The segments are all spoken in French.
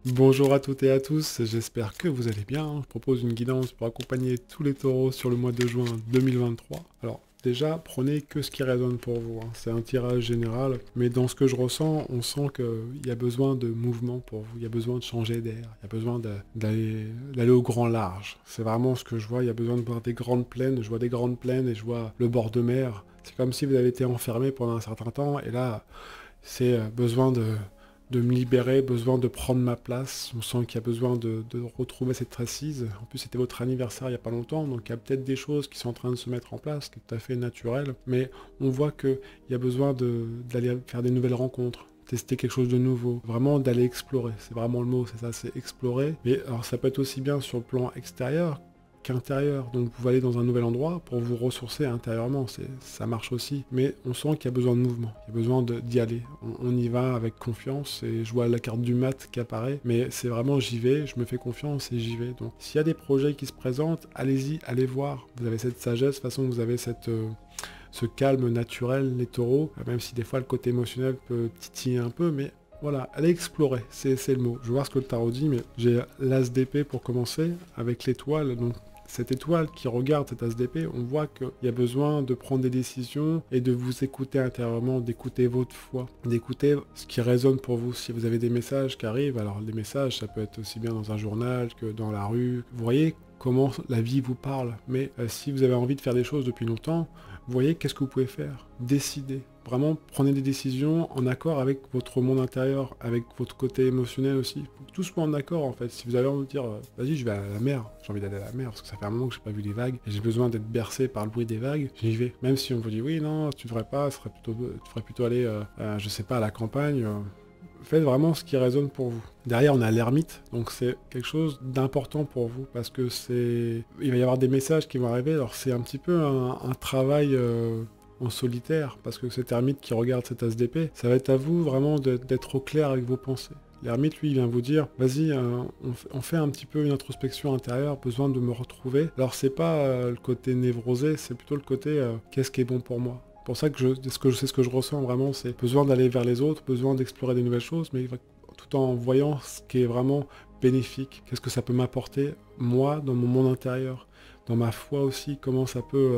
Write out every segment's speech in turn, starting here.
Bonjour à toutes et à tous, j'espère que vous allez bien. Je propose une guidance pour accompagner tous les taureaux sur le mois de juin 2023. Alors déjà, prenez que ce qui résonne pour vous, hein. C'est un tirage général, mais dans ce que je ressens, on sent qu'il y a besoin de mouvement pour vous, il y a besoin de changer d'air, il y a besoin d'aller au grand large. C'est vraiment ce que je vois, il y a besoin de voir des grandes plaines, je vois des grandes plaines et je vois le bord de mer. C'est comme si vous avez été enfermé pendant un certain temps, et là, c'est besoin de me libérer, besoin de prendre ma place. On sent qu'il y a besoin de retrouver cette assise. En plus, c'était votre anniversaire il n'y a pas longtemps, donc il y a peut-être des choses qui sont en train de se mettre en place, ce qui est tout à fait naturel. Mais on voit qu'il y a besoin d'aller faire des nouvelles rencontres, tester quelque chose de nouveau, vraiment d'aller explorer. C'est vraiment le mot, c'est ça, c'est explorer. Mais alors ça peut être aussi bien sur le plan extérieur qu'intérieur. Donc vous pouvez aller dans un nouvel endroit pour vous ressourcer intérieurement, ça marche aussi. Mais on sent qu'il y a besoin de mouvement, il y a besoin d'y aller. On y va avec confiance et je vois la carte du mat qui apparaît, mais c'est vraiment j'y vais, je me fais confiance et j'y vais. Donc s'il y a des projets qui se présentent, allez-y, allez voir. Vous avez cette sagesse, de toute façon vous avez ce calme naturel, les taureaux, même si des fois le côté émotionnel peut titiller un peu, mais voilà, allez explorer, c'est le mot. Je vais voir ce que le tarot dit, mais j'ai l'as d'épée pour commencer, avec l'étoile, donc cette étoile qui regarde cet as d'épée, on voit qu'il y a besoin de prendre des décisions et de vous écouter intérieurement, d'écouter votre foi, d'écouter ce qui résonne pour vous. Si vous avez des messages qui arrivent, alors les messages, ça peut être aussi bien dans un journal que dans la rue. Vous voyez comment la vie vous parle, mais si vous avez envie de faire des choses depuis longtemps, vous voyez qu'est-ce que vous pouvez faire. Décidez. Vraiment, prenez des décisions en accord avec votre monde intérieur, avec votre côté émotionnel aussi. Il faut que tout soit en accord en fait. Si vous avez envie de dire, vas-y, je vais à la mer, j'ai envie d'aller à la mer parce que ça fait un moment que j'ai pas vu les vagues et j'ai besoin d'être bercé par le bruit des vagues, j'y vais. Même si on vous dit, oui, non, tu devrais pas, tu devrais plutôt aller, je sais pas, à la campagne. Faites vraiment ce qui résonne pour vous. Derrière, on a l'ermite, donc c'est quelque chose d'important pour vous parce que il va y avoir des messages qui vont arriver. Alors c'est un petit peu un travail en solitaire parce que cet ermite qui regarde cet as d'épée, ça va être à vous vraiment d'être au clair avec vos pensées. L'ermite, lui, il vient vous dire, vas-y, on fait un petit peu une introspection intérieure, besoin de me retrouver. Alors c'est pas le côté névrosé, c'est plutôt le côté qu'est-ce qui est bon pour moi. C'est pour ça que ce que je ressens vraiment, c'est besoin d'aller vers les autres, besoin d'explorer des nouvelles choses, mais tout en voyant ce qui est vraiment bénéfique. Qu'est-ce que ça peut m'apporter, moi, dans mon monde intérieur, dans ma foi aussi, comment ça peut,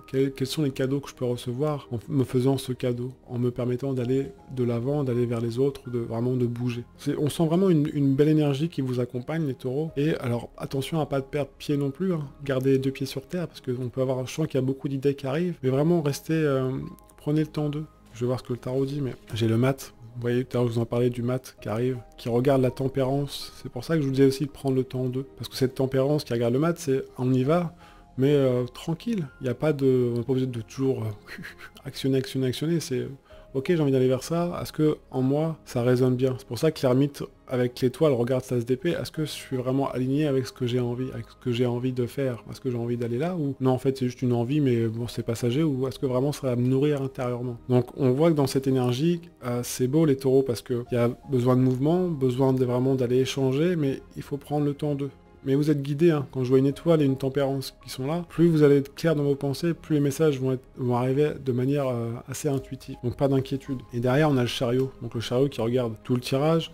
quels sont les cadeaux que je peux recevoir en me faisant ce cadeau, en me permettant d'aller de l'avant, d'aller vers les autres, vraiment de bouger. On sent vraiment une belle énergie qui vous accompagne, les taureaux. Et alors, attention à pas perdre pied non plus, hein. Gardez les deux pieds sur terre, parce qu'on peut avoir, je sens qu'il y a beaucoup d'idées qui arrivent, mais vraiment restez, prenez le temps d'eux. Je vais voir ce que le tarot dit, mais j'ai le mat. Vous voyez, tout à l'heure, je vous en parlais du mat qui arrive, qui regarde la tempérance. C'est pour ça que je vous disais aussi de prendre le temps d'eux. Parce que cette tempérance qui regarde le mat, c'est on y va, mais tranquille. Il n'y a pas de. On n'est pas obligé de toujours actionner, actionner, actionner. C'est ok, j'ai envie d'aller vers ça. Est-ce que en moi, ça résonne bien? C'est pour ça que l'ermite, avec l'étoile, regarde sa SDP. Est-ce que je suis vraiment aligné avec ce que j'ai envie, avec ce que j'ai envie de faire? Est-ce que j'ai envie d'aller là? Ou non, en fait, c'est juste une envie, mais bon, c'est passager. Ou est-ce que vraiment ça va me nourrir intérieurement? Donc, on voit que dans cette énergie, c'est beau les taureaux parce qu'il y a besoin de mouvement, besoin vraiment d'aller échanger, mais il faut prendre le temps d'eux. Mais vous êtes guidé, hein. Quand je vois une étoile et une tempérance qui sont là, plus vous allez être clair dans vos pensées, plus les messages vont arriver de manière assez intuitive. Donc pas d'inquiétude. Et derrière, on a le chariot. Donc le chariot qui regarde tout le tirage,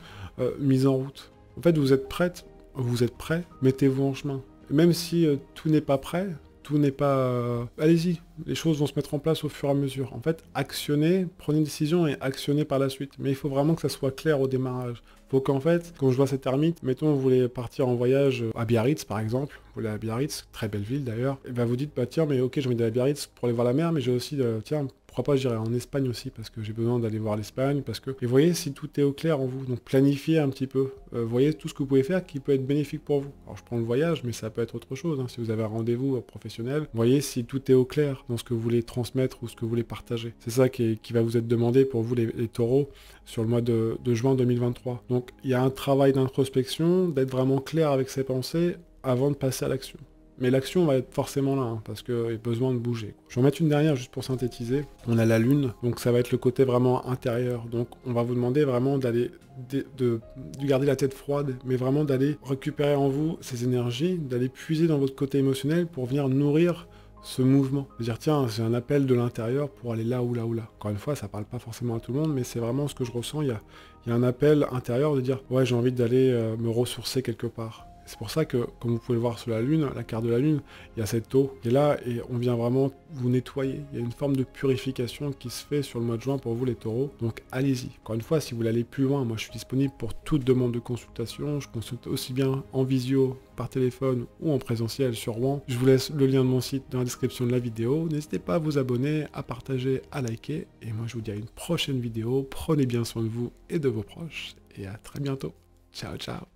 mise en route. En fait, vous êtes prêt, mettez-vous en chemin. Même si tout n'est pas prêt, tout n'est pas... Allez-y, les choses vont se mettre en place au fur et à mesure. En fait, actionnez, prenez une décision et actionnez par la suite. Mais il faut vraiment que ça soit clair au démarrage. Faut qu'en fait, quand je vois cette ermite, mettons, vous voulez partir en voyage à Biarritz, par exemple, vous voulez à Biarritz, très belle ville d'ailleurs, et ben vous dites, bah tiens, mais ok, j'ai envie d'aller à Biarritz pour aller voir la mer, mais j'ai aussi, tiens, pourquoi pas j'irai en Espagne aussi, parce que j'ai besoin d'aller voir l'Espagne, parce que... Et voyez si tout est au clair en vous, donc planifiez un petit peu, voyez tout ce que vous pouvez faire qui peut être bénéfique pour vous. Alors je prends le voyage, mais ça peut être autre chose, hein. Si vous avez un rendez-vous professionnel, voyez si tout est au clair dans ce que vous voulez transmettre ou ce que vous voulez partager. C'est ça qui va vous être demandé pour vous les taureaux sur le mois de juin 2023. Donc il y a un travail d'introspection, d'être vraiment clair avec ses pensées avant de passer à l'action. Mais l'action va être forcément là, hein, parce qu'il y a besoin de bouger. Je vais en mettre une dernière juste pour synthétiser. On a la lune, donc ça va être le côté vraiment intérieur. Donc on va vous demander vraiment d'aller, de garder la tête froide, mais vraiment d'aller récupérer en vous ces énergies, d'aller puiser dans votre côté émotionnel pour venir nourrir ce mouvement. De dire tiens, j'ai un appel de l'intérieur pour aller là ou là ou là. Encore une fois, ça parle pas forcément à tout le monde, mais c'est vraiment ce que je ressens. Il y a un appel intérieur de dire ouais, j'ai envie d'aller me ressourcer quelque part. C'est pour ça que, comme vous pouvez le voir sur la Lune, la carte de la Lune, il y a cette eau qui est là et on vient vraiment vous nettoyer. Il y a une forme de purification qui se fait sur le mois de juin pour vous les taureaux. Donc allez-y. Encore une fois, si vous voulez aller plus loin, moi je suis disponible pour toute demande de consultation. Je consulte aussi bien en visio, par téléphone ou en présentiel sur Rouen. Je vous laisse le lien de mon site dans la description de la vidéo. N'hésitez pas à vous abonner, à partager, à liker. Et moi je vous dis à une prochaine vidéo. Prenez bien soin de vous et de vos proches. Et à très bientôt. Ciao, ciao.